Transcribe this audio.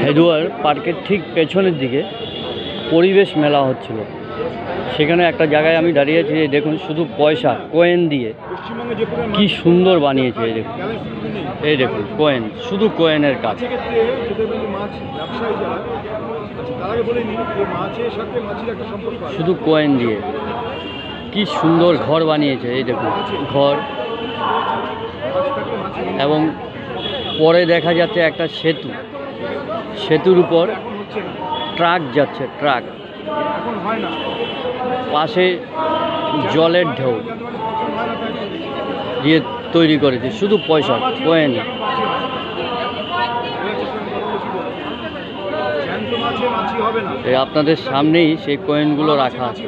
হেদুয়ার পার্কের ঠিক পেছনের দিকে পরিবেশ মেলা হচ্ছিল। সেখানে একটা জায়গায় আমি দাঁড়িয়েছি, দেখুন শুধু পয়সা কয়েন দিয়ে কি সুন্দর বানিয়েছে। এই দেখুন, এই দেখুন কয়েন, শুধু কয়েনের কাজ। শুধু কয়েন দিয়ে কি সুন্দর ঘর বানিয়েছে। এই দেখুন ঘর, এবং পরে দেখা যাচ্ছে একটা সেতু, সেতুর উপর ট্রাক যাচ্ছে, ট্রাক পাশে জলের ঢেউ দিয়ে তৈরি করেছে, শুধু পয়সা কয়েন। আপনাদের সামনেই সেই কয়েনগুলো রাখা আছে।